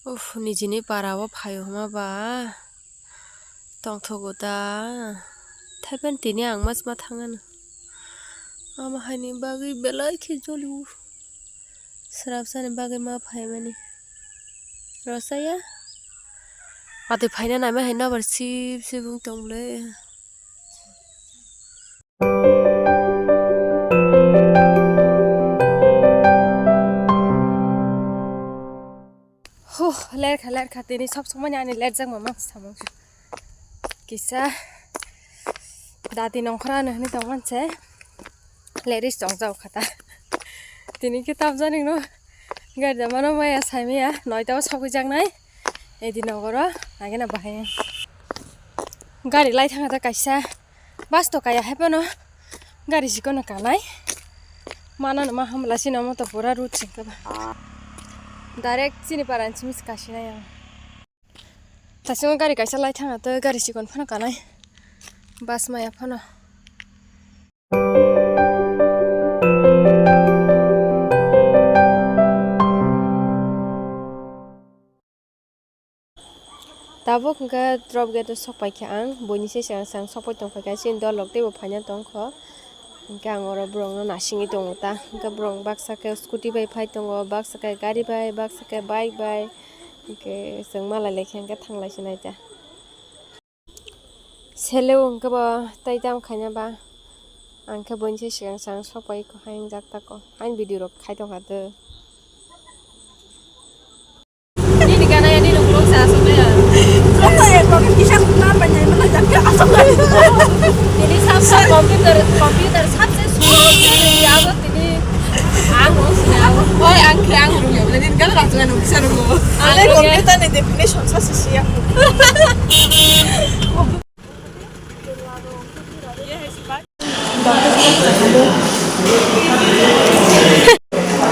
उफ निजिनि पाराव फायो माबा तंथगो दा थाइबान तिनि आं मास मा थाङानो आमाहायनि बागै बेलाय खेजलु स्राब जाने बागै मा फाय माने रसाया आते फायना नामा हैना बार सिब सिबुं तंले हो लेर खाते सब समय आने लेर जाग मामा सामो किसा दादी नंखरा नहनि तंगन से लेरिस जंग जाव खाता तिनि किताब जानि न गार जमानो माया सामिया नयताव सबै जांनाय एदिन नगर आगेना बाहाय गाड़ी लाई थाङा ता काइसा बास तो काया हेपनो गाड़ी सिकोन कानाय माना मा हमला सिना म त पुरा रुट सिंकबा डाइरेक्ट सिनि पारान सिमिस कासिनाय तासिङ गाड़ी काइसा लाई थाङा त गाड़ी सिकोन फना कानाय बास माया फना Tabo kengka drop gitu sopai kiang, bunyi sih sang sopai tong pakai sih dol lokte bapaknya tong ko, kengka angora brong no nasingi tong ta, kengka brong baksa ke scooty bai pai tong go, baksa ke gari bai, baksa ke bike bai, kengka sang malah leki kengka thanglai sih naita. Selew kengka ba tai jam kanya ba, angka bunyi sih sang sopai ko hain jakta ko, hain video rok kai tong kata. Ini karena yang di lokal saya sebenarnya. Ini sama komputer sampai suruh jadi apa ini angus ya. Oh ang rumah boleh kan langsung anu bisa rumah. Ale komputer nih definition sah sih ya.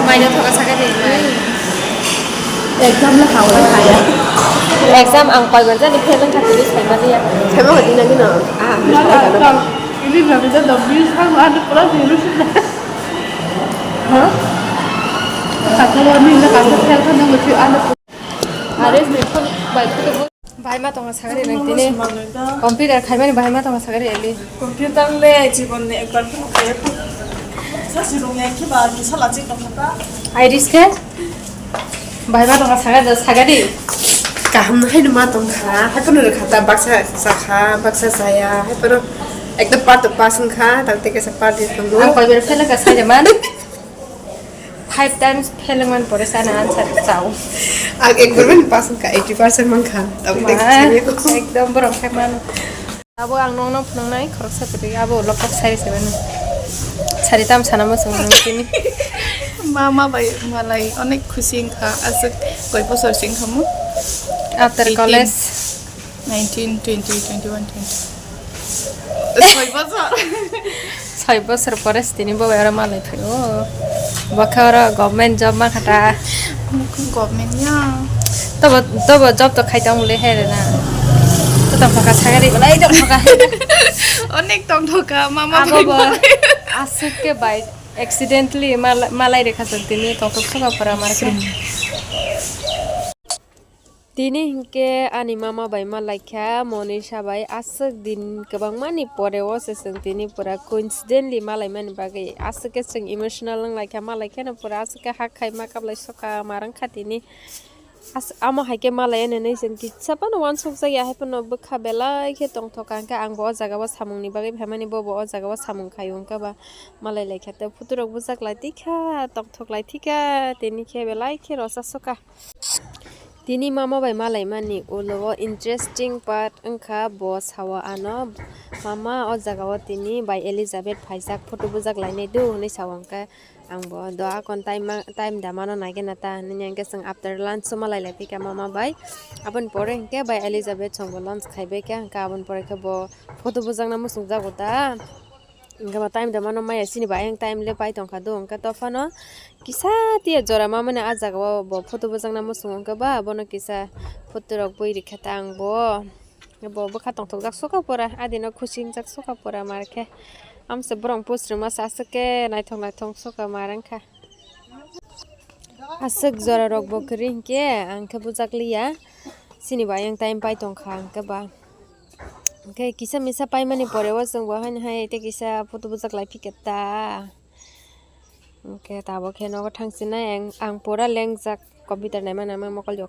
Mainnya thoka sakit deh. Exam lah hawa kaya. Exam ang pagod jadi film kategori saya dia. Saya mau kerja lagi no. Ini berarti dah double sang ada pula virus sudah. Hah? Satu orang ini nak ada film kan yang mesti ada. Harus mikir baik itu. Baik mah tengah sagari nanti ni. Komputer kaya mana baik mah tengah sagari eli. Komputer le जीवन ने एक बार सासिरों yang kibar kisah lagi kata. Iris ke? Baik mah tengah sagari. Kaham hai nama tongkha, hai penuh kata baksa saya, hai penuh ekdom part pasan kha, tapi kesa part itu tunggu. Aku baru film kasih zaman, 5 times film man perusahaan answer tahu. Aku ekdom pasan kha 80% man kha, tapi ekdom berang man. Abu ang nong nai, korok seperti abu lokok sari sebenarnya. Sari tam sana masuk ini. Mama bayi malai, onek kucing kha, asik koi posor sing kamu. After 18, college 19, 20, 21, 20 6 বছর পরে তিনি বউয়ের মালাই ফেলো বখার government job মা খাটা government না তব job তো খাইতাম বলে হেরে না তো তং ঠকা ছাগারি বলাই তং ঠকা অনেক তং ঠকা মামা আজকে বাই অ্যাক্সিডেন্টলি মালাই রেখা তিনি তং ঠকা পড়া মারকে Dini hingke ani mama bai malaikha monisha bai asuk din kebang mani pore wose seng tini pura coincidentally malai mani bagai asuk ke seng emotional lang laikha malaikha na pura asuk ke hak khai makap lai soka marang khatini as ama haike malai ne nei seng kitsa pan wan sok sa ya happen no bkha belai ke tong thokan ka ang bo jaga ba samung ni bagai phamani bo jaga ba samung khayung ka ba malai laikha te futurok bujak lai tikha tong thok lai thika tini ke belai ke rosa soka Tini mama bai malai mani ulo interesting part engkha boss hawa ano mama o jagawa tini bai Elizabeth phaijak photo bujak lainai du nei sawangka angbo doa kon time damano nage nata ninyangke sang after lunch so malai lai pika mama bai abon pore ke bai Elizabeth songbo lunch khaibe ke ka abon pore ke bo photo bujak na musung jago ta Engka time damano maya sini bayang time le pai tongkha do engka tofano kisa tia jora mama ne ajaga bo photo bujang na musung engka ba bono kisa photo rok boi rikhata ang bo khatong thok jak soka pora adino khusin jak soka pora marke amse borong post ruma sasake naithong soka marangkha asuk jora rok bo kri hingke angke bujakliya sini ba yang time pai tongkha angke ba angke kisa misa paimani pore o jong bo haino hai te kisa photo bujaklai piketa angke tabo khe nogo thangsinai ang pura lengjak computer naima mokol jok.